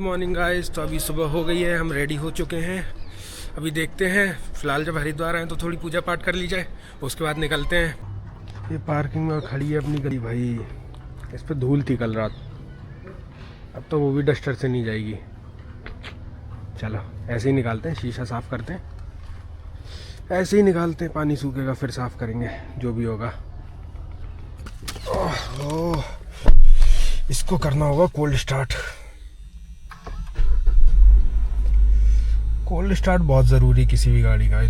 Morning guys. तो अभी सुबह हो गई है, हम रेडी हो चुके हैं। अभी देखते हैं, फ़िलहाल जब हरिद्वार आए तो थोड़ी पूजा पाठ कर ली जाए, उसके बाद निकलते हैं। ये पार्किंग में खड़ी है अपनी गाड़ी भाई, इस पर धूल थी कल रात, अब तो वो भी डस्टर से नहीं जाएगी। चलो ऐसे ही निकालते हैं, शीशा साफ़ करते हैं, ऐसे ही निकालते हैं। पानी सूखेगा फिर साफ़ करेंगे जो भी होगा। ओह, इसको करना होगा कोल्ड स्टार्ट। कोल्ड स्टार्ट बहुत ज़रूरी किसी भी गाड़ी का,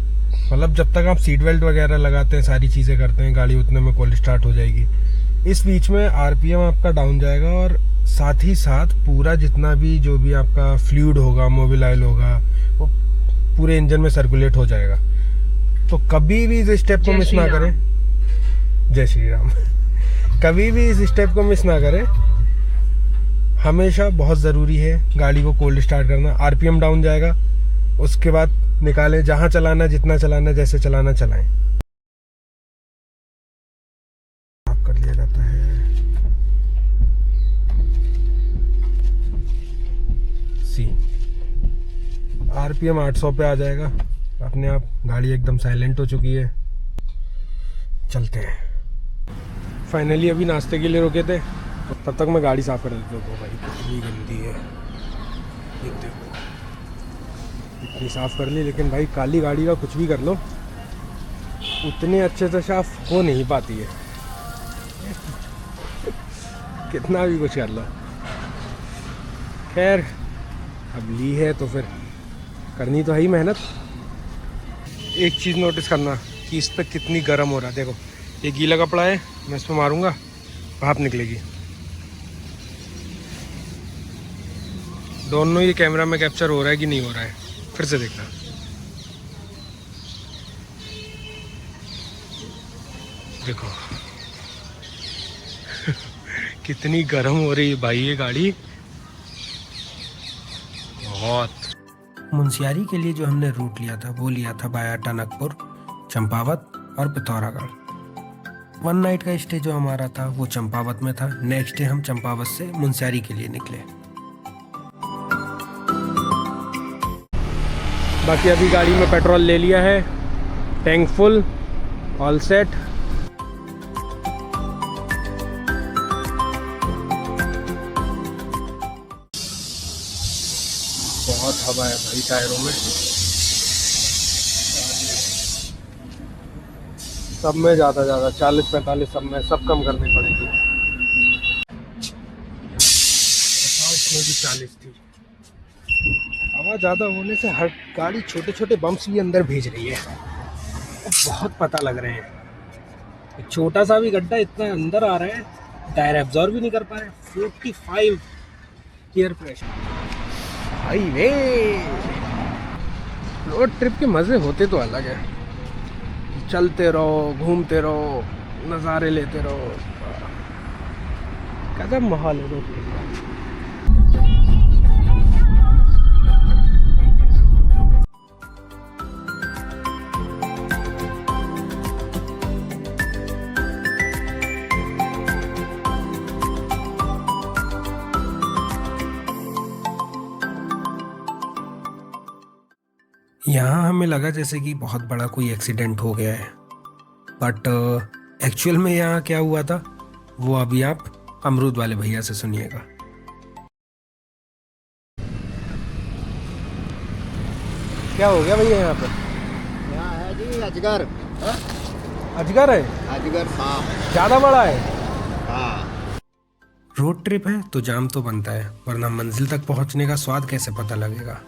मतलब जब तक आप सीट बेल्ट वगैरह लगाते हैं, सारी चीज़ें करते हैं, गाड़ी उतने में कोल्ड स्टार्ट हो जाएगी। इस बीच में आरपीएम आपका डाउन जाएगा और साथ ही साथ पूरा जितना भी जो भी आपका फ्लूइड होगा, मोबिल ऑयल होगा, वो पूरे इंजन में सर्कुलेट हो जाएगा। तो कभी भी इस स्टेप को मिस ना करें। जय श्री राम। कभी भी इस स्टेप को मिस ना करें, हमेशा बहुत ज़रूरी है गाड़ी को कोल्ड स्टार्ट करना। आरपीएम डाउन जाएगा, उसके बाद निकालें, जहाँ चलाना, जितना चलाना, जैसे चलाना चलाएं। साफ कर लिया जाता है। सी आरपीएम 800 पे आ जाएगा अपने आप। गाड़ी एकदम साइलेंट हो चुकी है। चलते हैं। फाइनली अभी नाश्ते के लिए रुके थे, तब तक मैं गाड़ी साफ कर देता हूँ। भाई कितनी गंदी है, ये देखो, इतनी साफ़ कर ली, लेकिन भाई काली गाड़ी का कुछ भी कर लो उतने अच्छे से साफ हो नहीं पाती है। कितना भी कुछ कर लो। खैर अब ली है तो फिर करनी तो है ही मेहनत। एक चीज़ नोटिस करना कि इस पर कितनी गर्म हो रहा है। देखो ये गीला कपड़ा है, मैं इस पर मारूंगा, भाप निकलेगी। दोनों ही कैमरा में कैप्चर हो रहा है कि नहीं हो रहा है, फिर से देखना। देखो कितनी गर्म हो रही है भाई ये गाड़ी, बहुत। मुंशियारी के लिए जो हमने रूट लिया था वो लिया था बाया टनकपुर, चंपावत और पिथौरागढ़। 1 नाइट का स्टे जो हमारा था वो चंपावत में था। नेक्स्ट डे हम चंपावत से मुंशियारी के लिए निकले। बाकी अभी गाड़ी में पेट्रोल ले लिया है, टैंक फुल, ऑल सेट। बहुत हवा है भाई टायरों में, सब में ज़्यादा 40-45 सब में, सब कम करनी पड़ेगी। इसमें भी 40 थी। हवा ज़्यादा होने से हर गाड़ी छोटे छोटे बम्प्स भी अंदर भेज रही है, बहुत पता लग रहे हैं। एक छोटा सा भी गड्ढा इतना अंदर आ रहा है, टायर एब्जॉर्ब भी नहीं कर पा रहे। 45 air pressure. Highway road trip के मज़े होते तो अलग है, चलते रहो, घूमते रहो, नज़ारे लेते रहो, गजब माहौल है रोड ट्रिप का। यहाँ हमें लगा जैसे कि बहुत बड़ा कोई एक्सीडेंट हो गया है, बट एक्चुअल में यहाँ क्या हुआ था वो अभी आप अमरूद वाले भैया से सुनिएगा। क्या हो गया भैया यहाँ पे? यहाँ है जी अजगर। अजगर है? अजगर सांप ज़्यादा बड़ा है? हाँ। रोड ट्रिप है तो जाम तो बनता है, वरना मंजिल तक पहुँचने का स्वाद कैसे पता लगेगा।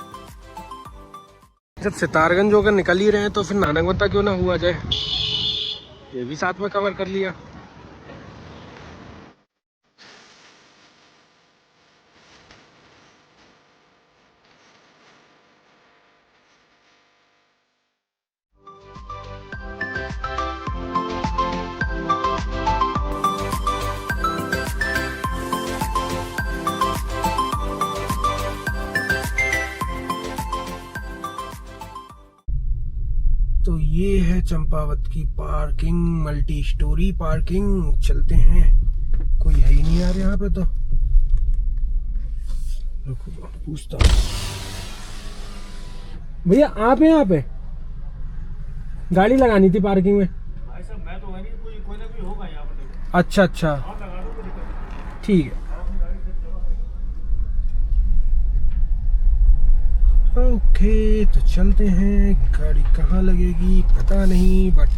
जब सितारगंज होकर निकल ही रहे हैं तो फिर नानकवत्ता क्यों ना हुआ जाए, ये भी साथ में कवर कर लिया। तो ये है चंपावत की पार्किंग, मल्टी स्टोरी पार्किंग। चलते हैं, कोई है ही नहीं यार यहाँ पे तो। रुको पूछता हूँ। भैया आप हैं यहाँ पे? गाड़ी लगानी थी पार्किंग में। भाई साहब मैं तो वही नहीं, कोई ना कोई होगा यहाँ पर। देखो अच्छा अच्छा आप लगा दो, कोई दिक्कत नहीं। ठीक है। आप अपनी गाड़ी से चलो। ओके तो चलते हैं। गाड़ी कहाँ लगेगी पता नहीं, बट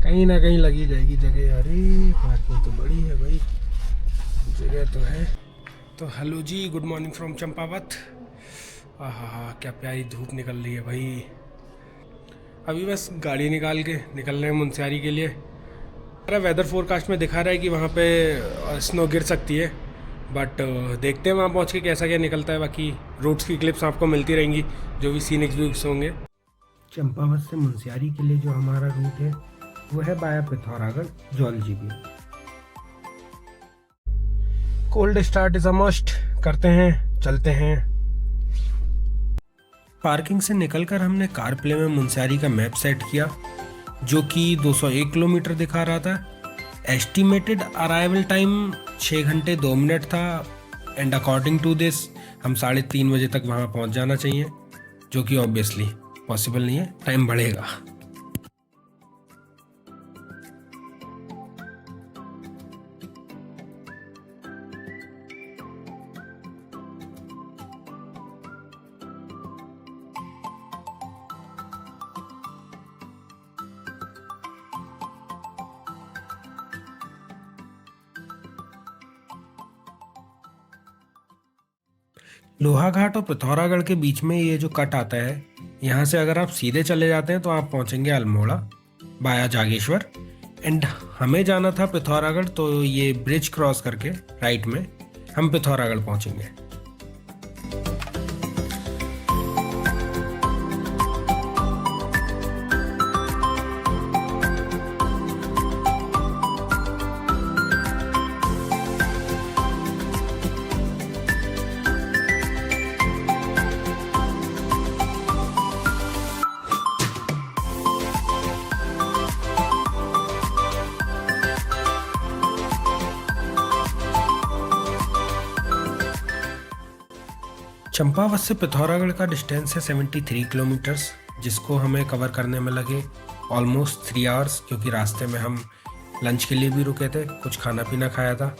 कहीं ना कहीं लगी जाएगी जगह। अरे पार्किंग तो बड़ी है भाई, जगह तो है। तो हेलो जी, गुड मॉर्निंग फ्रॉम चंपावत। आहा क्या प्यारी धूप निकल रही है भाई। अभी बस गाड़ी निकाल के निकल रहे हैं मुनस्यारी के लिए। अरे वेदर फोरकास्ट में दिखा रहा है कि वहाँ पे स्नो गिर सकती है, बट देखते हैं वहाँ पहुँच के कैसा क्या निकलता है। बाकी रोड्स की क्लिप्स आपको मिलती रहेंगी, जो भी सीनिक व्यूज होंगे। चंपावत से मुनस्यारी के लिए जो हमारा रूट है वो है बाया Pithoragarh Jauljibi. Cold start is a must. करते हैं, चलते हैं। पार्किंग से निकलकर हमने कार प्ले में मुनस्यारी का मैप सेट किया, जो कि 201 किलोमीटर दिखा रहा था। एस्टिमेटेड अराइवल टाइम 6 घंटे 2 मिनट था, एंड अकॉर्डिंग टू दिस हम 3:30 बजे तक वहाँ पहुँच जाना चाहिए, जो कि ऑब्वियसली पॉसिबल नहीं है, टाइम बढ़ेगा। लोहाघाट और पिथौरागढ़ के बीच में ये जो कट आता है, यहाँ से अगर आप सीधे चले जाते हैं तो आप पहुँचेंगे अल्मोड़ा बाया जागेश्वर। एंड हमें जाना था पिथौरागढ़, तो ये ब्रिज क्रॉस करके राइट में हम पिथौरागढ़ पहुँचेंगे। चंपावत से पिथौरागढ़ का डिस्टेंस है 73 किलोमीटर्स, जिसको हमें कवर करने में लगे ऑलमोस्ट 3 आवर्स, क्योंकि रास्ते में हम लंच के लिए भी रुके थे, कुछ खाना पीना खाया था।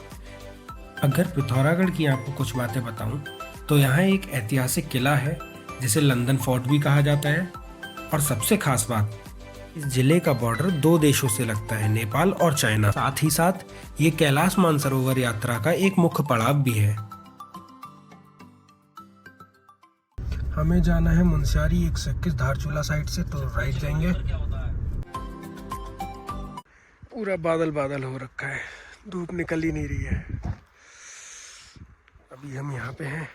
अगर पिथौरागढ़ की आपको कुछ बातें बताऊं तो यहाँ एक ऐतिहासिक किला है जिसे लंदन फोर्ट भी कहा जाता है। और सबसे खास बात, इस जिले का बॉर्डर 2 देशों से लगता है, नेपाल और चाइना। साथ ही साथ ये कैलाश मानसरोवर यात्रा का एक मुख्य पड़ाव भी है। हमें जाना है मुनस्यारी 121 धारचूला साइड से, तो राइट जाएंगे। पूरा बादल बादल हो रखा है, धूप निकल ही नहीं रही है। अभी हम यहाँ पे हैं।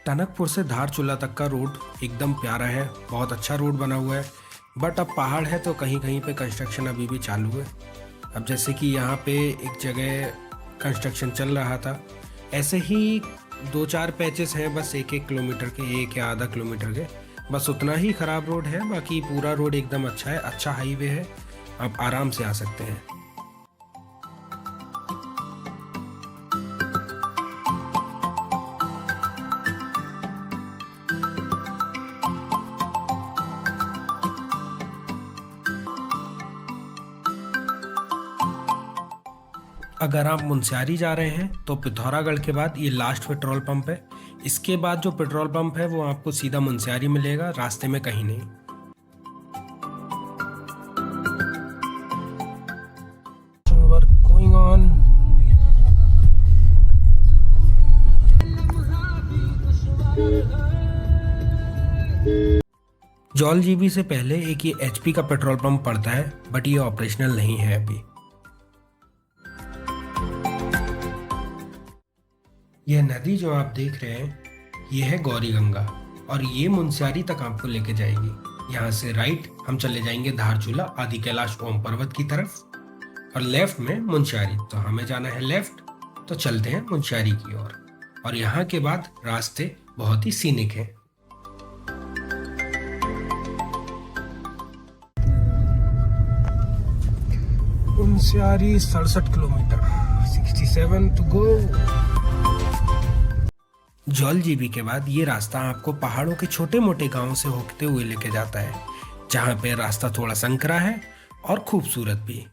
टनकपुर से धारचूला तक का रोड एकदम प्यारा है, बहुत अच्छा रोड बना हुआ है। बट अब पहाड़ है तो कहीं कहीं पे कंस्ट्रक्शन अभी भी चालू है। अब जैसे कि यहाँ पे एक जगह कंस्ट्रक्शन चल रहा था, ऐसे ही 2-4 पैचेस हैं बस 1-1 किलोमीटर के, 1 या आधा किलोमीटर के, बस उतना ही ख़राब रोड है। बाकी पूरा रोड एकदम अच्छा है, अच्छा हाईवे है, आप आराम से आ सकते हैं। अगर आप मुनस्यारी जा रहे हैं तो पिथौरागढ़ के बाद ये लास्ट पेट्रोल पंप है। इसके बाद जो पेट्रोल पंप है वो आपको सीधा मुनस्यारी मिलेगा, रास्ते में कहीं नहीं। Work going on. जौलजीबी से पहले एक ये एचपी का पेट्रोल पंप पड़ता है, बट ये ऑपरेशनल नहीं है अभी। यह नदी जो आप देख रहे हैं ये है गौरी गंगा, और ये मुनस्यारी तक आपको लेके जाएगी। यहाँ से राइट हम चले जाएंगे धारचूला आदि कैलाश ओम पर्वत की तरफ। और लेफ्ट में मुंशियारी। तो हमें जाना है लेफ्ट, तो चलते हैं मुंशियारी की ओर। और यहाँ के बाद रास्ते बहुत ही सीनिक हैं। Munsiyari 67 kilometre, 67 to go. Jauljibi के बाद ये रास्ता आपको पहाड़ों के छोटे मोटे गांवों से होते हुए लेके जाता है, जहां पे रास्ता थोड़ा संकरा है और खूबसूरत भी।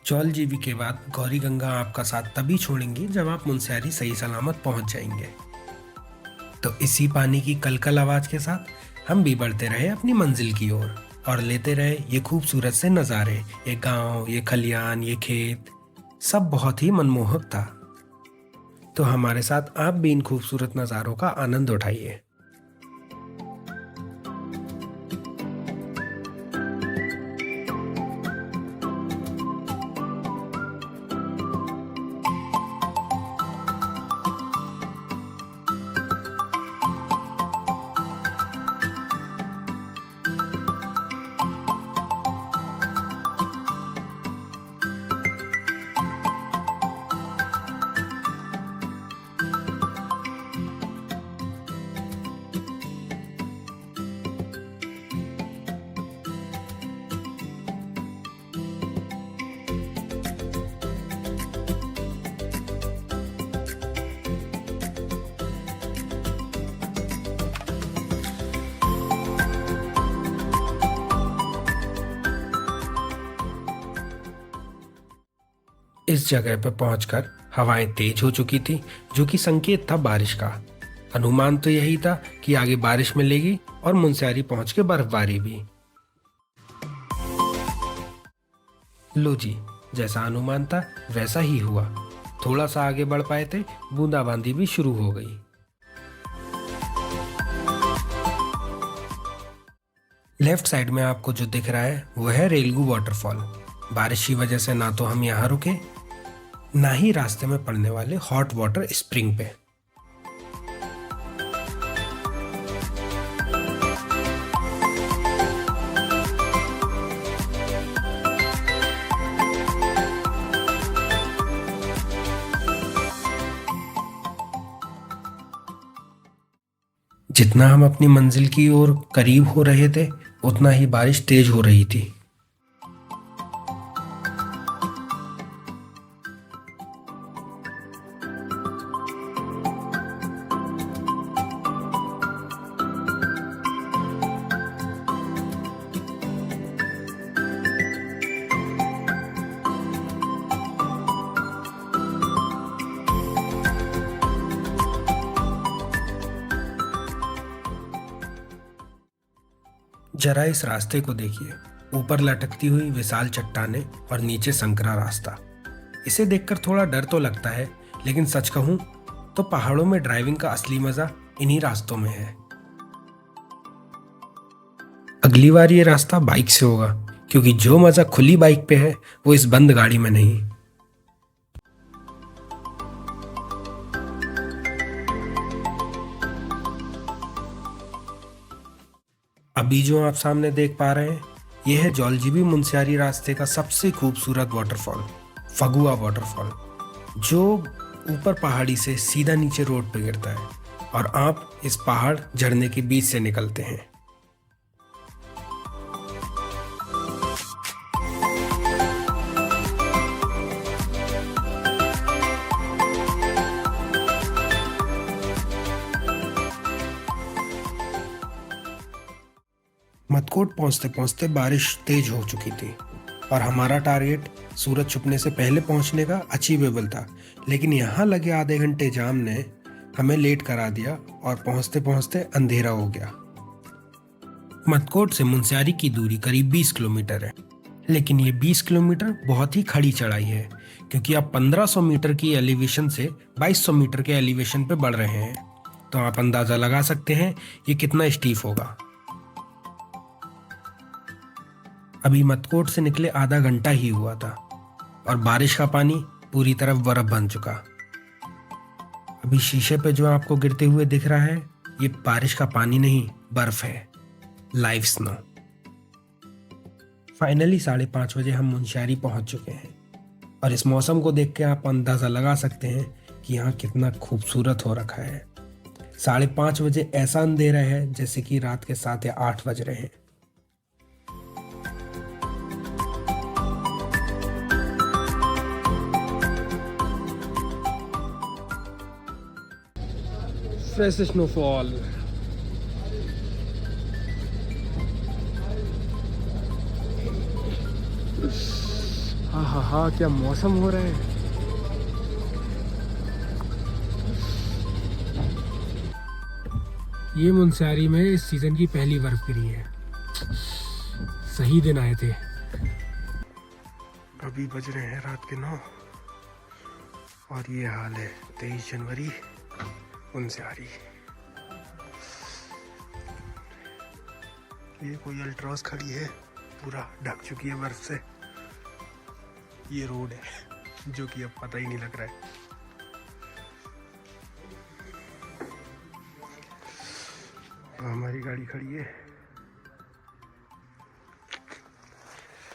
जौलजीबी के बाद गौरी गंगा आपका साथ तभी छोड़ेंगी जब आप मुंशियारी सही सलामत पहुंच जाएंगे। तो इसी पानी की कलकल आवाज के साथ हम भी बढ़ते रहे अपनी मंजिल की ओर और लेते रहे ये खूबसूरत से नज़ारे। ये गांव, ये खलियान, ये खेत, सब बहुत ही मनमोहक था। तो हमारे साथ आप भी इन खूबसूरत नज़ारों का आनंद उठाइए। इस जगह पर पहुंचकर हवाएं तेज हो चुकी थी, जो कि संकेत था बारिश का। अनुमान तो यही था कि आगे बारिश मिलेगी और मुंशियारी पहुंच के बर्फबारी भी। लो जी, जैसा अनुमान था वैसा ही हुआ। थोड़ा सा आगे बढ़ पाए थे, बूंदाबांदी भी शुरू हो गई। लेफ्ट साइड में आपको जो दिख रहा है वो है रेलगू वाटरफॉल। बारिश की वजह से ना तो हम यहाँ रुके, ना ही रास्ते में पड़ने वाले हॉट वाटर स्प्रिंग पे। जितना हम अपनी मंजिल की ओर करीब हो रहे थे, उतना ही बारिश तेज हो रही थी। जरा इस रास्ते को देखिए, ऊपर लटकती हुई विशाल चट्टानें और नीचे संकरा रास्ता। इसे देखकर थोड़ा डर तो लगता है, लेकिन सच कहूं तो पहाड़ों में ड्राइविंग का असली मजा इन्हीं रास्तों में है। अगली बार ये रास्ता बाइक से होगा, क्योंकि जो मजा खुली बाइक पे है वो इस बंद गाड़ी में नहीं। अभी जो आप सामने देख पा रहे हैं, यह है जौलजीबी मुंशियारी रास्ते का सबसे खूबसूरत वाटरफॉल, फगुआ वाटरफॉल, जो ऊपर पहाड़ी से सीधा नीचे रोड पे गिरता है और आप इस पहाड़ झरने के बीच से निकलते हैं। मदकोट पहुंचते पहुंचते बारिश तेज हो चुकी थी और हमारा टारगेट सूरज छुपने से पहले पहुंचने का अचीवेबल था, लेकिन यहाँ लगे आधे घंटे जाम ने हमें लेट करा दिया और पहुंचते पहुंचते अंधेरा हो गया। मदकोट से मुंशियारी की दूरी करीब 20 किलोमीटर है, लेकिन ये 20 किलोमीटर बहुत ही खड़ी चढ़ाई है, क्योंकि आप 1500 मीटर की एलिवेशन से 2200 मीटर के एलिवेशन पे बढ़ रहे हैं। तो आप अंदाजा लगा सकते हैं ये कितना स्टीफ होगा। अभी मदकोट से निकले आधा घंटा ही हुआ था और बारिश का पानी पूरी तरफ बर्फ बन चुका। अभी शीशे पे जो आपको गिरते हुए दिख रहा है ये बारिश का पानी नहीं, बर्फ है, लाइव स्नो। फाइनली 5:30 बजे हम मुनस्यारी पहुंच चुके हैं और इस मौसम को देख के आप अंदाज़ा लगा सकते हैं कि यहाँ कितना खूबसूरत हो रखा है। 5:30 बजे ऐसा अंधेरा है जैसे कि रात के 7 या 8 बज रहे हैं। Fresh snowfall. हाँ हाँ हाँ, क्या मौसम हो रहा है। ये मुनस्यारी में इस सीजन की पहली बर्फ गिरी है। सही दिन आए थे। अभी बज रहे हैं रात के 9 और ये हाल है 23 जनवरी मुनस्यारी। ये कोई अल्ट्रॉस खड़ी है, पूरा ढक चुकी है बर्फ से। ये रोड है जो कि अब पता ही नहीं लग रहा है। हमारी गाड़ी खड़ी है।